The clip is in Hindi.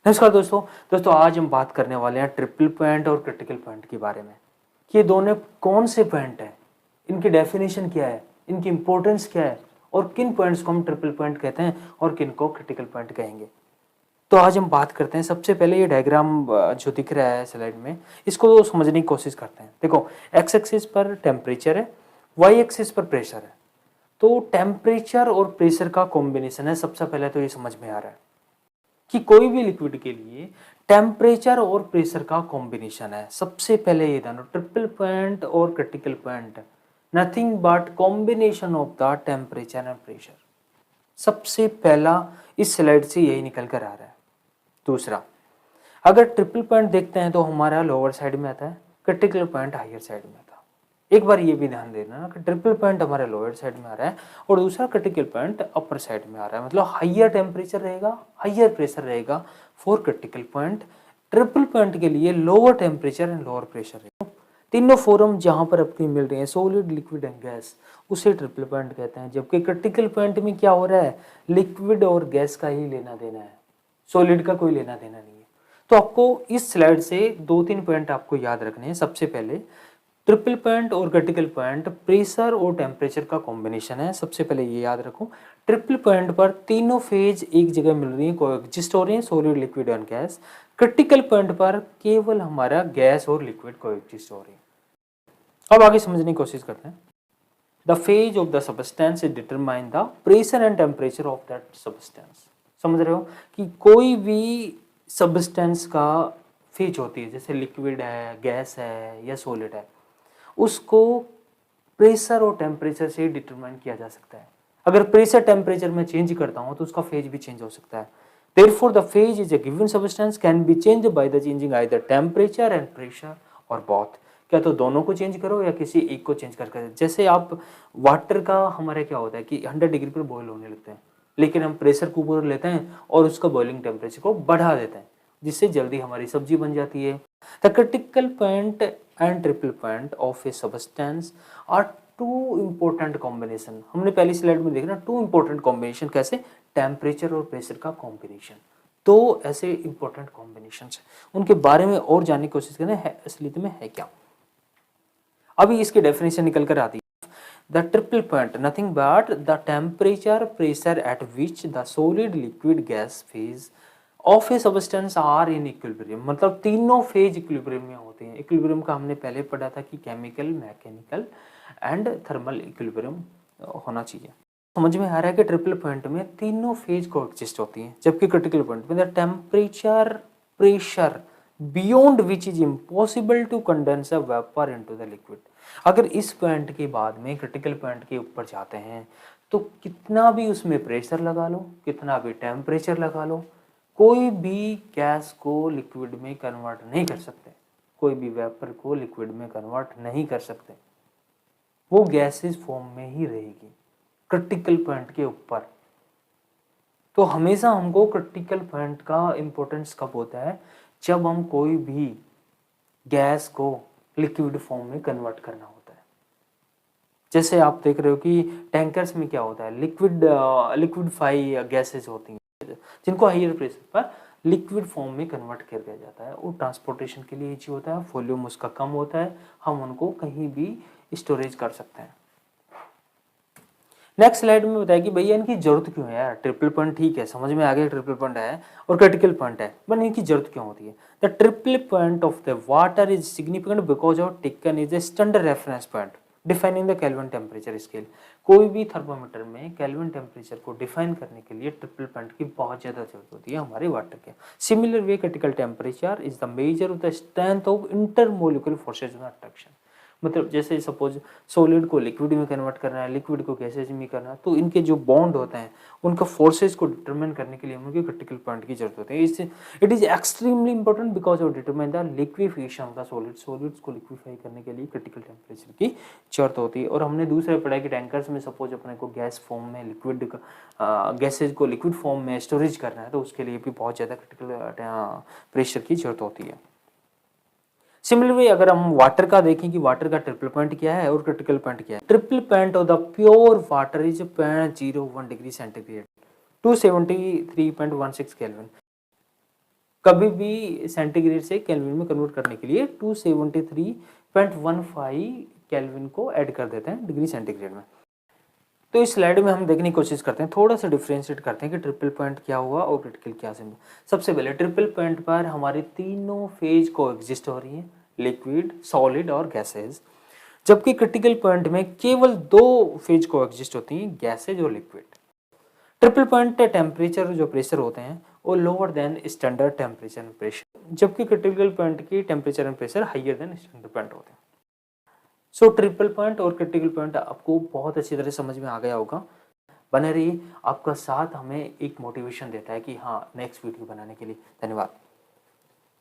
नमस्कार दोस्तों आज हम बात करने वाले हैं ट्रिपल पॉइंट और क्रिटिकल पॉइंट के बारे में कि ये दोनों कौन से पॉइंट हैं, इनकी डेफिनेशन क्या है, इनकी इंपॉर्टेंस क्या है और किन पॉइंट्स को हम ट्रिपल पॉइंट कहते हैं और किन को क्रिटिकल पॉइंट कहेंगे। तो आज हम बात करते हैं। सबसे पहले ये डायग्राम जो दिख रहा है स्लाइड में, इसको समझने की कोशिश करते हैं। देखो, एक्स एक्सिस पर टेम्परेचर है, वाई एक्सिस पर प्रेशर है। तो टेम्परेचर और प्रेशर का कॉम्बिनेशन है। सबसे पहले तो ये समझ में आ रहा है कि कोई भी लिक्विड के लिए टेम्परेचर और प्रेशर का कॉम्बिनेशन है। सबसे पहले ये जानो, ट्रिपल पॉइंट और critical point nothing but combination of the temperature and pressure. सबसे पहला इस स्लाइड से यही निकल कर आ रहा है। दूसरा, अगर ट्रिपल पॉइंट देखते हैं तो हमारा लोअर साइड में आता है, क्रिटिकल पॉइंट हायर साइड में आता है। एक बार ये भी ध्यान देना ना कि ट्रिपल पॉइंट हमारे लोअर साइड में आ रहा है और दूसरा क्रिटिकल पॉइंट अपर साइड में आ रहा है। मतलब हायर टेम्परेचर रहेगा, हायर प्रेशर रहेगा for critical point. Triple point के लिए lower temperature and lower pressure रहेगा। तीनों फॉर्म जहां पर अपनी मिल रही है, सॉलिड, लिक्विड एंड गैस, उसे ट्रिपल पॉइंट कहते हैं। जबकि क्रिटिकल पॉइंट में क्या हो रहा है, लिक्विड और गैस का ही लेना देना है, सॉलिड का कोई लेना देना नहीं है। तो आपको इस स्लाइड से दो तीन पॉइंट आपको याद रखने हैं। सबसे पहले, ट्रिपल पॉइंट और क्रिटिकल पॉइंट प्रेशर और टेम्परेचर का कॉम्बिनेशन है। सबसे पहले ये याद रखो, ट्रिपल पॉइंट पर तीनों फेज एक जगह मिल रही है, कोएग्जिस्ट हो रही है, सॉलिड, लिक्विड और गैस। क्रिटिकल पॉइंट पर केवल हमारा गैस और लिक्विड कोएग्जिस्ट हो रही है। अब आगे समझने की कोशिश करते हैं। The phase of the substance is determine the pressure and temperature of that substance. समझ रहे हो कि कोई भी सबस्टेंस का फेज होती है, जैसे लिक्विड है, गैस है या सॉलिड है, उसको प्रेशर और टेम्परेचर से डिटरमाइन किया जा सकता है। अगर प्रेशर टेम्परेचर में चेंज करता हूं तो उसका फेज भी चेंज हो सकता है। Therefore, the phase is a given substance can be changed by the changing either temperature and pressure or both। क्या तो दोनों को चेंज करो या किसी एक को चेंज करके। जैसे आप वाटर का हमारे क्या होता है कि 100 डिग्री पर बॉयल होने लगते हैं, लेकिन हम प्रेशर कुकर लेते हैं और उसका बॉइलिंग टेम्परेचर को बढ़ा देते हैं, जिससे जल्दी हमारी सब्जी बन जाती है। The critical point and triple point of a substance are two important combination. हमने पहली स्लाइड में देखा ना, टू इंपॉर्टेंट कॉम्बिनेशन कैसे, टेम्परेचर और प्रेशर का कॉम्बिनेशन। तो ऐसे इंपॉर्टेंट कॉम्बिनेशन है, उनके बारे में और जानने की कोशिश करें है असलियत में है क्या। अभी इसकी डेफिनेशन निकल कर आती है। The triple point nothing but the temperature pressure at which the solid, liquid, gas phase of a substance are in equilibrium. मतलब तीनों फेज इक्विलिब्रियम में होते हैं। इक्विलिब्रियम का हमने पहले पढ़ा था कि chemical, mechanical and thermal equilibrium होना चाहिए। समझ में आ रहा है कि ट्रिपल पॉइंट में तीनों फेज को एग्जिस्ट होती हैं, जबकि क्रिटिकल पॉइंट में the temperature, pressure beyond which is impossible to condense a vapour into the liquid. अगर इस पॉइंट के बाद में क्रिटिकल पॉइंट के ऊपर जाते हैं तो कितना भी उसमें प्रेशर लगा लो, कितना भी टेम्परेचर लगा लो, कोई भी गैस को लिक्विड में कन्वर्ट नहीं कर सकते, कोई भी वेपर को लिक्विड में कन्वर्ट नहीं कर सकते। वो गैसेस फॉर्म में ही रहेगी क्रिटिकल पॉइंट के ऊपर। तो हमेशा हमको क्रिटिकल पॉइंट का इंपॉर्टेंस कब होता है, जब हम कोई भी गैस को लिक्विड फॉर्म में कन्वर्ट करना होता है। जैसे आप देख रहे हो कि टैंकर्स में क्या होता है, लिक्विडफाई गैसेस होती हैं जिनको हायर प्रेशर पर लिक्विड फॉर्म में कन्वर्ट कर दिया जाता है। वो ट्रांसपोर्टेशन के लिए ईजी होता है, वॉल्यूम उसका कम होता है, हम उनको कहीं भी स्टोरेज कर सकते हैं। नेक्स्ट स्लाइड में बताया कि भैया इनकी जरूरत क्यों है यार। ट्रिपल पॉइंट ठीक है, समझ में आ गया, ट्रिपल पॉइंट है और क्रिटिकल पॉइंट है, बट इनकी जरूरत क्यों होती है। The triple point of the water is significant because of taken is a standard reference point defining the kelvin temperature scale. कोई भी थर्मोमीटर में केल्विन टेम्परेचर को डिफाइन करने के लिए ट्रिपल पॉइंट की बहुत ज्यादा जरूरत होती है हमारे वाटर के। Similar way critical temperature is the measure of the strength of intermolecular forces of attraction. मतलब जैसे सपोज सॉलिड को लिक्विड में कन्वर्ट करना है, लिक्विड को गैसेज में करना है, तो इनके जो बॉन्ड होते हैं उनका फोर्सेज को डिटरमाइन करने के लिए हमें क्रिटिकल पॉइंट की जरूरत होती है। इससे it is extremely important because of determine the liquefaction of the solid. Solids को लिक्विफाई करने के लिए क्रिटिकल टेम्परेचर की जरूरत होती है। और हमने दूसरा पढ़ा कि टैंकर्स में सपोज अपने को गैस फॉर्म में लिक्विड गैसेज को लिक्विड फॉर्म में स्टोरेज करना है, तो उसके लिए भी बहुत ज़्यादा क्रिटिकल प्रेशर की जरूरत होती है। सिमिलरली अगर हम वाटर का देखें कि वाटर का ट्रिपल पॉइंट क्या है और क्रिटिकल पॉइंट क्या है। Triple point of the pure water is 0.01 degree centigrade, 273.16 kelvin. कभी भी सेंटीग्रेड से केल्विन में कन्वर्ट करने के लिए 273.15 केल्विन को ऐड कर देते हैं डिग्री सेंटीग्रेड में। तो इस स्लाइड में हम देखने की कोशिश करते हैं, थोड़ा सा डिफ्रेंशिएट करते हैं कि ट्रिपल पॉइंट क्या हुआ और क्रिटिकल क्या सिंबल। सबसे पहले ट्रिपल पॉइंट पर हमारी तीनों फेज को एग्जिस्ट हो रही है, लिक्विड, सॉलिड और गैसेज, जबकि क्रिटिकल पॉइंट में केवल 2 फेज को एग्जिस्ट होती हैं, गैसेज और लिक्विड। ट्रिपल पॉइंट टेम्परेचर जो प्रेशर होते हैं वो lower than standard temperature and pressure, जबकि क्रिटिकल पॉइंट की temperature and pressure higher than standard point होते हैं। सो ट्रिपल पॉइंट और क्रिटिकल पॉइंट आपको बहुत अच्छी तरह समझ में आ गया होगा। बने रहिए, आपका साथ हमें एक मोटिवेशन देता है कि हाँ नेक्स्ट वीडियो बनाने के लिए। धन्यवाद।